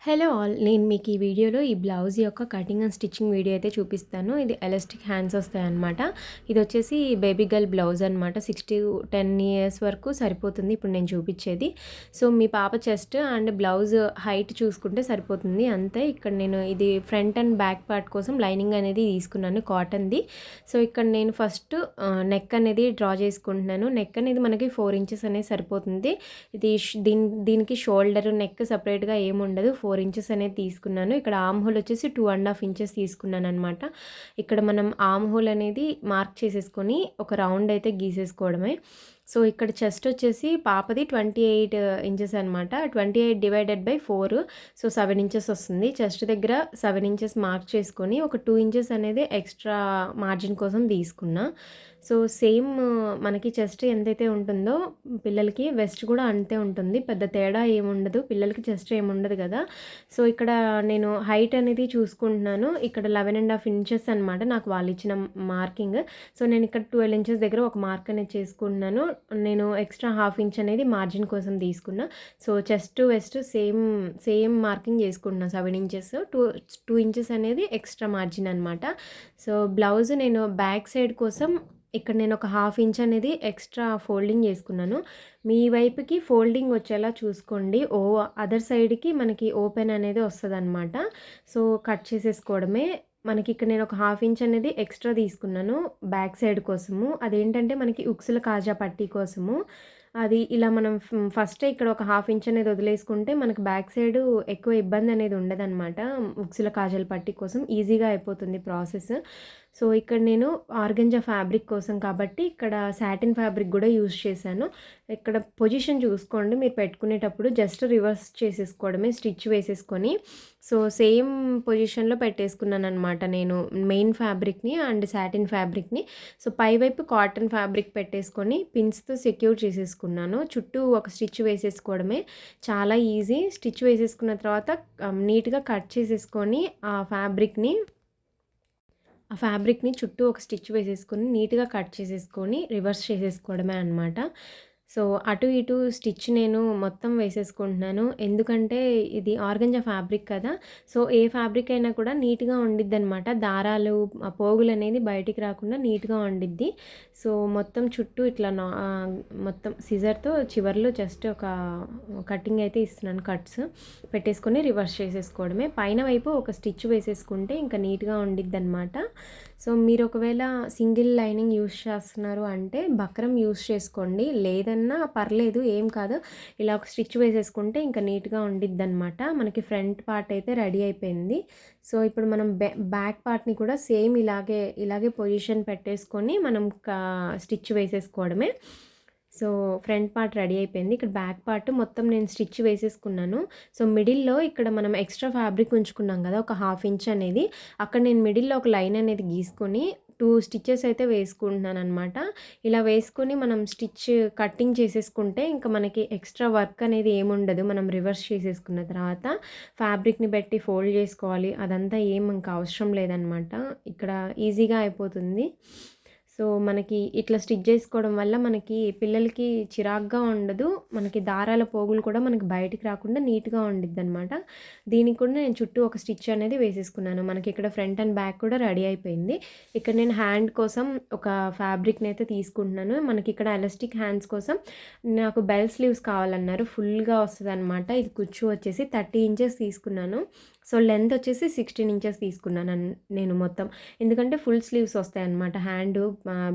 Hello all, నేను మీకు ఈ వీడియోలో ఈ బ్లౌజ్ యొక్క కటింగ్ అండ్ స్టిచ్చింగ్ వీడియో అయితే చూపిస్తాను. ఇది ఎలాస్టిక్ హ్యాండ్స్ వస్తాయన్నమాట. ఇది వచ్చేసి బేబీ గర్ల్ బ్లౌజ్ అనమాట. 6 to 10 ఇయర్స్ వరకు సరిపోతుంది ఇప్పుడు నేను చూపించేది. సో మీ పాప చెస్ట్ అండ్ బ్లౌజ్ హైట్ చూసుకుంటే సరిపోతుంది అంతే. ఇక్కడ నేను ఇది ఫ్రంట్ అండ్ బ్యాక్ పార్ట్ కోసం లైనింగ్ అనేది తీసుకున్నాను కాటన్ది. సో ఇక్కడ నేను ఫస్ట్ నెక్ అనేది డ్రా చేసుకుంటున్నాను. నెక్ అనేది మనకి 4 ఇంచెస్ అనేది సరిపోతుంది. ఇది దీనికి షోల్డర్ నెక్ సపరేట్గా ఏముండదు. 4 ఇంచెస్ అనేది తీసుకున్నాను. ఇక్కడ ఆర్మ్ హోల్ వచ్చేసి 2.5 ఇంచెస్ తీసుకున్నాను అనమాట. ఇక్కడ మనం ఆర్మ్ హోల్ అనేది మార్క్ చేసేసుకొని ఒక రౌండ్ అయితే గీసేసుకోవడమే. సో ఇక్కడ చెస్ట్ వచ్చేసి పాపది 28 ఇంచెస్ అనమాట. 28 డివైడెడ్ బై 4, సో 7 ఇంచెస్ వస్తుంది. చెస్ట్ దగ్గర 7 ఇంచెస్ మార్క్ చేసుకొని ఒక 2 ఇంచెస్ అనేది ఎక్స్ట్రా మార్జిన్ కోసం తీసుకున్నా. సో సేమ్ మనకి చెస్ట్ ఎంతైతే ఉంటుందో పిల్లలకి వెస్ట్ కూడా అంతే ఉంటుంది. పెద్ద తేడా ఏముండదు, పిల్లలకి చెస్ట్ ఏముండదు కదా. సో ఇక్కడ నేను హైట్ అనేది చూసుకుంటున్నాను. ఇక్కడ 11.5 ఇంచెస్ అనమాట నాకు వాళ్ళు ఇచ్చిన మార్కింగ్. సో నేను ఇక్కడ 12 ఇంచెస్ దగ్గర ఒక మార్క్ అనేది చేసుకుంటున్నాను. నేను ఎక్స్ట్రా 1/2 ఇంచ్ అనేది మార్జిన్ కోసం తీసుకున్నా. So chest west same marking చేసుకుంటున్నా. 7 ఇంచెస్, 2 ఇంచెస్ అనేది ఎక్స్ట్రా మార్జిన్ అనమాట. సో బ్లౌజ్ నేను బ్యాక్ సైడ్ కోసం ఇక్కడ నేను ఒక 1/2 ఇంచ్ అనేది ఎక్స్ట్రా ఫోల్డింగ్ చేసుకున్నాను. మీ వైపుకి ఫోల్డింగ్ వచ్చేలా చూసుకోండి. అదర్ సైడ్కి మనకి ఓపెన్ అనేది వస్తుంది అనమాట. సో కట్ చేసేసుకోవడమే. మనకి ఇక్కడ నేను ఒక 1/2 ఇంచ్ అనేది ఎక్స్ట్రా తీసుకున్నాను బ్యాక్ సైడ్ కోసము. అదేంటంటే మనకి ఉక్సుల కాజా పట్టీ కోసము. అది ఇలా మనం ఫస్టే ఇక్కడ ఒక 1/2 ఇంచ్ అనేది వదిలేసుకుంటే మనకు బ్యాక్ సైడ్ ఎక్కువ ఇబ్బంది అనేది ఉండదన్నమాట. ఉక్సుల కాజాల పట్టీ కోసం ఈజీగా అయిపోతుంది ప్రాసెస్. సో ఇక్కడ నేను ఆర్గంజా ఫ్యాబ్రిక్ కోసం కాబట్టి ఇక్కడ సాటిన్ ఫ్యాబ్రిక్ కూడా యూజ్ చేశాను. ఇక్కడ పొజిషన్ చూసుకోండి, మీరు పెట్టుకునేటప్పుడు జస్ట్ రివర్స్ చేసేసుకోవడమే, స్టిచ్ వేసేసుకొని. సో సేమ్ పొజిషన్లో పెట్టేసుకున్నాను అనమాట నేను మెయిన్ ఫ్యాబ్రిక్ని అండ్ సాటిన్ ఫ్యాబ్రిక్ని. సో పైవైపు కాటన్ ఫ్యాబ్రిక్ పెట్టేసుకొని పిన్స్తో సెక్యూర్ చేసేసుకున్నాను. చుట్టూ ఒక స్టిచ్ వేసేసుకోవడమే, చాలా ఈజీ. స్టిచ్ వేసేసుకున్న తర్వాత నీట్గా కట్ చేసేసుకొని ఆ ఫ్యాబ్రిక్ని చుట్టూ ఒక స్టిచ్ వేసేసుకొని నీట్గా కట్ చేసేసుకొని రివర్స్ చేసేసుకోవడమే అనమాట. సో అటు ఇటు స్టిచ్ నేను మొత్తం వేసేసుకుంటున్నాను. ఎందుకంటే ఇది ఆర్గంజా ఫ్యాబ్రిక్ కదా. సో ఏ ఫ్యాబ్రిక్ అయినా కూడా నీట్గా ఉండిద్ది అనమాట. దారాలు పోగులు అనేది బయటికి రాకుండా నీట్గా ఉండిద్ది. సో మొత్తం చుట్టూ ఇట్లా మొత్తం సిజర్తో చివర్లో జస్ట్ ఒక కటింగ్ అయితే ఇస్తున్నాను. కట్స్ పెట్టేసుకొని రివర్స్ చేసేసుకోవడమే. పైన వైపు ఒక స్టిచ్ వేసేసుకుంటే ఇంకా నీట్గా ఉండిద్ది అనమాట. సో మీరు ఒకవేళ సింగిల్ లైనింగ్ యూస్ చేస్తున్నారు అంటే బక్రం యూస్ చేసుకోండి, లేదన్నా పర్లేదు, ఏం కాదు. ఇలా ఒక స్టిచ్ వేసేసుకుంటే ఇంకా నీట్గా ఉండిద్ది అనమాట. మనకి ఫ్రంట్ పార్ట్ అయితే రెడీ అయిపోయింది. సో ఇప్పుడు మనం బ్యాక్ పార్ట్ని కూడా సేమ్ ఇలాగే పొజిషన్ పెట్టేసుకొని మనం స్టిచ్ వేసేసుకోవడమే. సో ఫ్రంట్ పార్ట్ రెడీ అయిపోయింది. ఇక్కడ బ్యాక్ పార్ట్ మొత్తం నేను స్టిచ్ వేసేసుకున్నాను. సో మిడిల్లో ఇక్కడ మనం ఎక్స్ట్రా ఫ్యాబ్రిక్ ఉంచుకున్నాం కదా ఒక 1/2 ఇంచ్ అనేది, అక్కడ నేను మిడిల్లో ఒక లైన్ అనేది గీసుకొని 2 స్టిచ్చెస్ అయితే వేసుకుంటున్నాను అనమాట. ఇలా వేసుకొని మనం స్టిచ్ కటింగ్ చేసేసుకుంటే ఇంకా మనకి ఎక్స్ట్రా వర్క్ అనేది ఏముండదు. మనం రివర్స్ చేసేసుకున్న తర్వాత ఫ్యాబ్రిక్ని పెట్టి ఫోల్డ్ చేసుకోవాలి, అదంతా ఏం ఇంకా అవసరం లేదనమాట. ఇక్కడ ఈజీగా అయిపోతుంది. సో మనకి ఇట్లా స్టిచ్ చేసుకోవడం వల్ల మనకి పిల్లలకి చిరాగ్గా ఉండదు. మనకి దారాల పోగులు కూడా మనకి బయటికి రాకుండా నీట్గా ఉండిద్ది అనమాట. దీనికి కూడా నేను చుట్టూ ఒక స్టిచ్ అనేది వేసేసుకున్నాను. మనకి ఇక్కడ ఫ్రంట్ అండ్ బ్యాక్ కూడా రెడీ అయిపోయింది. ఇక్కడ నేను హ్యాండ్ కోసం ఒక ఫ్యాబ్రిక్ని అయితే తీసుకుంటున్నాను. మనకి ఇక్కడ ఎలాస్టిక్ హ్యాండ్స్ కోసం నాకు బెల్ స్లీవ్స్ కావాలన్నారు, ఫుల్గా వస్తుంది అనమాట. ఇది కుచ్చు వచ్చేసి 30 ఇంచెస్ తీసుకున్నాను. సో లెంత్ వచ్చేసి 16 ఇంచెస్ తీసుకున్నాను నేను మొత్తం, ఎందుకంటే ఫుల్ స్లీవ్స్ వస్తాయి అన్నమాట హ్యాండ్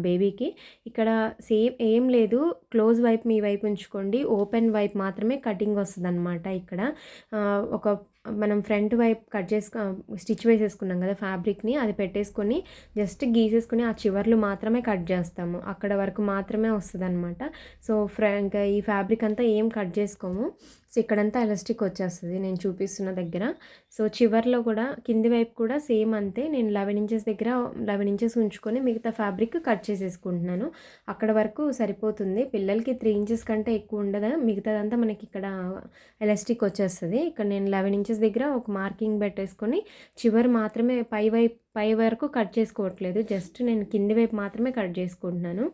బేబీకి. ఇక్కడ సేమ్ ఏం లేదు, క్లోజ్ వైపు మీ వైపు ఉంచుకోండి, ఓపెన్ వైపు మాత్రమే కటింగ్ వస్తుంది అనమాట. ఇక్కడ ఒక మనం ఫ్రంట్ వైపు కట్ స్టిచ్ వేసేసుకున్నాం కదా ఫ్యాబ్రిక్ని, అది పెట్టేసుకొని జస్ట్ గీసేసుకొని ఆ చివర్లు మాత్రమే కట్ చేస్తాము, అక్కడ వరకు మాత్రమే వస్తుంది అనమాట. సో ఇంకా ఈ ఫ్యాబ్రిక్ అంతా ఏం కట్ చేసుకోము. సో ఇక్కడంతా ఎలాస్టిక్ వచ్చేస్తుంది నేను చూపిస్తున్న దగ్గర. సో చివర్లో కూడా కింది వైపు కూడా సేమ్ అంతే. నేను 11 ఇంచెస్ దగ్గర 11 ఇంచెస్ ఉంచుకొని మిగతా ఫ్యాబ్రిక్ కట్ చేసేసుకుంటున్నాను. అక్కడ వరకు సరిపోతుంది. పిల్లలకి 3 ఇంచెస్ కంటే ఎక్కువ ఉండదు, మిగతాదంతా మనకి ఇక్కడ ఎలాస్టిక్ వచ్చేస్తుంది. ఇక్కడ నేను 11 ఇంచెస్ దగ్గర ఒక మార్కింగ్ పెట్టేసుకొని చివరి మాత్రమే పై వరకు కట్ చేసుకోవట్లేదు, జస్ట్ నేను కింది వైపు మాత్రమే కట్ చేసుకుంటున్నాను.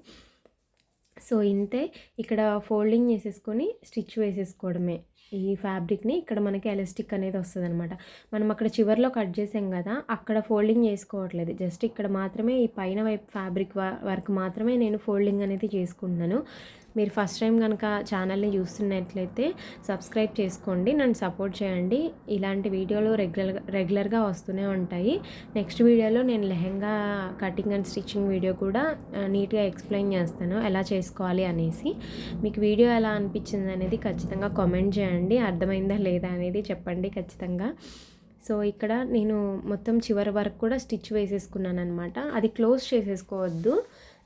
సో ఇంతే. ఇక్కడ ఫోల్డింగ్ చేసేసుకొని స్టిచ్ వేసేసుకోవడమే. ఈ ఫ్యాబ్రిక్‌ని ఇక్కడ మనకి ఎలాస్టిక్ అనేది వస్తదనమాట. మనం అక్కడ చివర్లో కట్ చేసాం గదా! అక్కడ ఫోల్డింగ్ చేసుకోవట్లేదు. జస్ట్ ఇక్కడ మాత్రమే ఈ పైన వైపు ఫ్యాబ్రిక్ వరకు మాత్రమే నేను ఫోల్డింగ్ అనేది చేసుకుంటున్నాను. మీరు ఫస్ట్ టైం గనక ఛానల్‌ని చూస్తున్నట్లయితే సబ్స్క్రైబ్ చేసుకోండి. నన్ను సపోర్ట్ చేయండి. ఇలాంటి వీడియోలు రెగ్యులర్‌గా వస్తూనే ఉంటాయి. నెక్స్ట్ వీడియోలో నేను lehenga cutting and stitching video కూడా నీట్‌గా ఎక్స్‌ప్లెయిన్ చేస్తాను ఎలా చేసుకోవాలి అనేసి. మీకు వీడియో ఎలా అనిపించింది అనేది ఖచ్చితంగా కామెంట్ చేయండి. అర్థమైందా లేదా అనేది చెప్పండి ఖచ్చితంగా. సో, ఇక్కడ నేను మొత్తం చివరి వరకు కూడా స్టిచ్ వేసేసుకున్నాననమాట. అది క్లోజ్ చేసేసుకోవద్దు.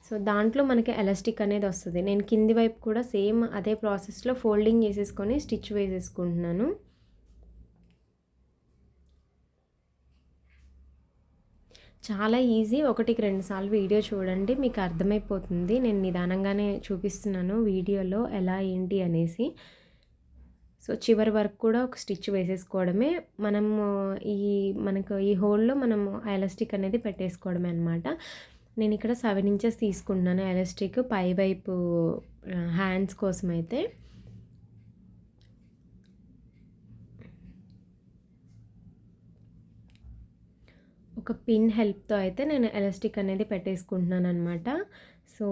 సో, దాంట్లో మనకి ఎలాస్టిక్ అనేది వస్తది. నేను కింది వైపు కూడా సేమ్ అదే ప్రాసెస్‌లో ఫోల్డింగ్ చేసేసుకొని స్టిచ్ వేసేసుకుంటున్నాను. చాలా ఈజీ. ఒకటికి 2 సార్లు వీడియో చూడండి. మీకు అర్థమైపోతుంది. నేను నిదానంగానే చూపిస్తున్నాను వీడియోలో ఎలా ఏంటి అనేసి. సో, చివరి వరకు కూడా ఒక స్టిచ్ వేసేసుకోవడమే. మనము ఈ మనకు ఈ హోల్‌లో మనము ఎలాస్టిక్ అనేది పెట్టేసుకోవడమే అనమాట. నేను ఇక్కడ 7 ఇంచెస్ తీసుకుంటున్నాను ఎలాస్టిక్ పై వైపు హ్యాండ్స్ కోసమైతే. ఒక పిన్ హెల్ప్‌తో అయితే నేను ఎలాస్టిక్ అనేది పెట్టేసుకుంటున్నాననమాట. సో,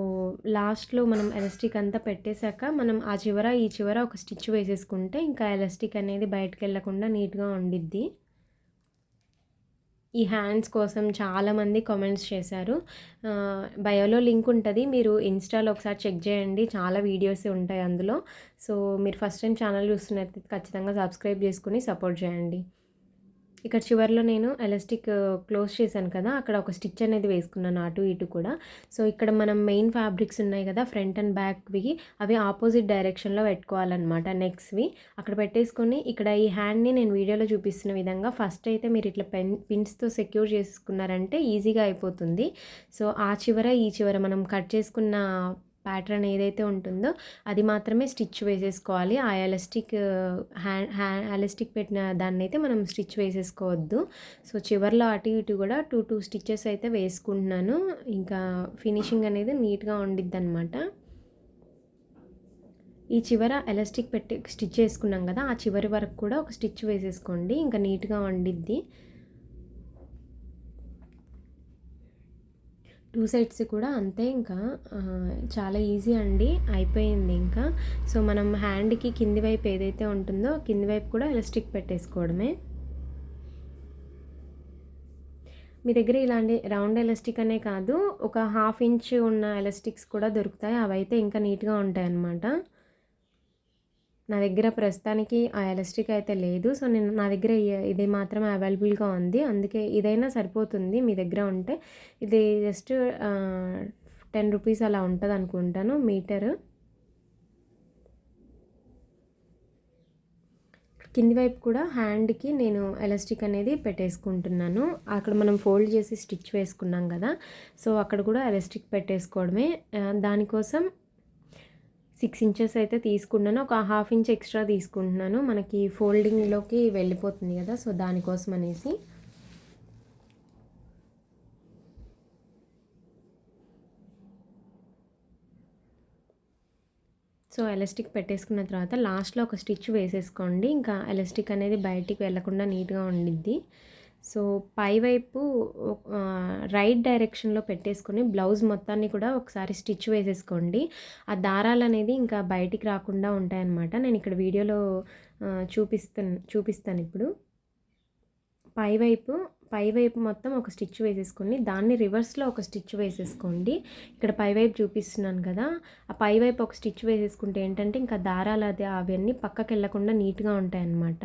లాస్ట్‌లో మనం ఎలాస్టిక్ అంతా పెట్టేశాక మనం ఆ చివర, ఈ చివర ఒక స్టిచ్ వేసేసుకుంటే ఇంకా ఎలాస్టిక్ అనేది బయటికెళ్ళకుండా నీట్‌గా ఉండిద్ది. ఈ హ్యాండ్స్ కోసం చాలామంది కామెంట్స్ చేశారు. బయోలో లింక్ ఉంటది. మీరు ఇన్‌స్టాలో ఒకసారి చెక్ చేయండి. చాలా వీడియోస్ ఉంటాయి అందులో. సో, మీరు ఫస్ట్ టైం ఛానల్ చూస్తున్నట్లయితే ఖచ్చితంగా సబ్స్క్రైబ్ చేసుకొని సపోర్ట్ చేయండి. ఇక్కడ చివర్లో నేను ఎలాస్టిక్ క్లోజ్ చేశాను కదా! అక్కడ ఒక స్టిచ్ అనేది వేసుకున్నాను అటు ఇటు కూడా. సో, ఇక్కడ మనం మెయిన్ ఫ్యాబ్రిక్స్ ఉన్నాయి కదా! ఫ్రంట్ అండ్ బ్యాక్‌వి అవి ఆపోజిట్ డైరెక్షన్‌లో పెట్టుకోవాలన్నమాట నెక్స్‌వి. అక్కడ పెట్టేసుకొని ఇక్కడ ఈ హ్యాండ్‌ని నేను వీడియోలో చూపిస్తున్న విధంగా ఫస్ట్ అయితే మీరు ఇట్లా పిన్స్‌తో సెక్యూర్ చేసుకున్నారంటే ఈజీగా అయిపోతుంది. సో, ఆ చివర, ఈ చివర మనం కట్ చేసుకున్న ప్యాటర్న్ ఏదైతే ఉంటుందో అది మాత్రమే స్టిచ్ వేసేసుకోవాలి. ఆ ఎలాస్టిక్ ఎలాస్టిక్ పెట్టిన దాన్నైతే మనం స్టిచ్ వేసేసుకోవద్దు. సో, చివర్లో అటు ఇటు కూడా 2 స్టిచెస్ అయితే వేసుకుంటున్నాను. ఇంకా ఫినిషింగ్ అనేది నీట్‌గా ఉండిద్దనమాట. ఈ చివర ఎలాస్టిక్ పెట్టి స్టిచ్ చేసుకున్నాం కదా! ఆ చివరి వరకు కూడా ఒక స్టిచ్ వేసేసుకోండి. ఇంకా నీట్‌గా ఉండిద్ది. 2 సైడ్స్ కూడా అంతే ఇంకా చాలా ఈజీ అండి. అయిపోయింది ఇంకా. సో, మనం హ్యాండ్‌కి కింది వైపు ఏదైతే ఉంటుందో కింది వైపు కూడా ఎలాస్టిక్ పెట్టేసుకోవడమే. మీ దగ్గర ఇలాంటి రౌండ్ ఎలాస్టిక్ అనే కాదు, ఒక 1/2 ఇంచ్ ఉన్న ఎలాస్టిక్స్ కూడా దొరుకుతాయి. అవైతే ఇంకా నీట్‌గా ఉంటాయన్నమాట. నా దగ్గర ప్రస్తుతానికి ఆ ఎలాస్టిక్ అయితే లేదు. సో, నా దగ్గర ఇది మాత్రమే అవైలబుల్‌గా ఉంది. అందుకే ఇదైనా సరిపోతుంది మీ దగ్గర ఉంటే. ఇది జస్ట్ 10 రూపీస్ అలా ఉంటదనుకుంటాను మీటరు. కింది వైపు కూడా హ్యాండ్‌కి నేను ఎలాస్టిక్ అనేది పెట్టేసుకుంటున్నాను. అక్కడ మనం ఫోల్డ్ చేసి స్టిచ్ వేసుకున్నాం కదా! సో, అక్కడ కూడా ఎలాస్టిక్ పెట్టేసుకోవడమే. దానికోసం 6 ఇంచెస్ అయితే తీసుకున్నాను. ఒక 1/2 ఇంచ్ ఎక్స్ట్రా తీసుకుంటున్నాను. మనకి ఫోల్డింగ్‌లోకి వెళ్ళిపోతుంది కదా! సో, దానికోసం అనేసి. సో, ఎలాస్టిక్ పెట్టేసుకున్న తర్వాత లాస్ట్‌లో ఒక స్టిచ్ వేసేసుకోండి. ఇంకా ఎలాస్టిక్ అనేది బయటికి వెళ్ళకుండా నీట్‌గా ఉండిద్ది. సో, పైవైపు రైట్ డైరెక్షన్‌లో పెట్టేసుకొని బ్లౌజ్ మొత్తాన్ని కూడా ఒకసారి స్టిచ్ వేసేసుకోండి. ఆ దారాలనేది ఇంకా బయటికి రాకుండా ఉంటాయన్నమాట. నేను ఇక్కడ వీడియోలో చూపిస్తానిప్పుడు. పైవైపు మొత్తం ఒక స్టిచ్ వేసేసుకొని దాన్ని రివర్స్‌లో ఒక స్టిచ్ వేసేసుకోండి. ఇక్కడ పైవైపు చూపిస్తున్నాను కదా! ఆ పైవైపు ఒక స్టిచ్ వేసేసుకుంటే ఏంటంటే ఇంకా దారాలు అవన్నీ పక్కకెళ్ళకుండా నీట్‌గా ఉంటాయన్నమాట.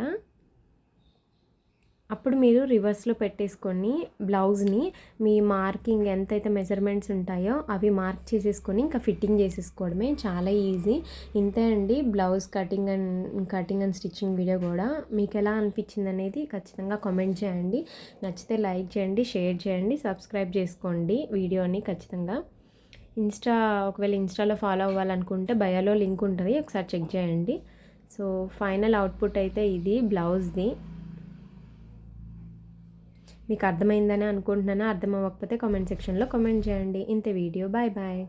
అప్పుడు మీరు రివర్స్‌లో పెట్టేసుకొని బ్లౌజ్‌ని మీ మార్కింగ్ ఎంతైతే మెజర్‌మెంట్స్ ఉంటాయో అవి మార్క్ చేసేసుకొని ఇంకా ఫిట్టింగ్ చేసేసుకోవడమే. చాలా ఈజీ. ఇంతే అండి blouse cutting and stitching video కూడా. మీకు ఎలా అనిపించింది అనేది ఖచ్చితంగా కామెంట్ చేయండి. నచ్చితే లైక్ చేయండి, షేర్ చేయండి, సబ్స్క్రైబ్ చేసుకోండి వీడియోని ఖచ్చితంగా. ఒకవేళ ఇన్‌స్టాలో ఫాలో అవ్వాలనుకుంటే బయోలో లింక్ ఉంటుంది. ఒకసారి చెక్ చేయండి. సో, ఫైనల్ అవుట్‌పుట్ అయితే ఇది బ్లౌజ్‌ది. మీకు అర్థమైందని అనుకుంటున్నాను. అర్థం అవ్వకపోతే కామెంట్ సెక్షన్‌లో కామెంట్ చేయండి. ఇంతే వీడియో. Bye bye.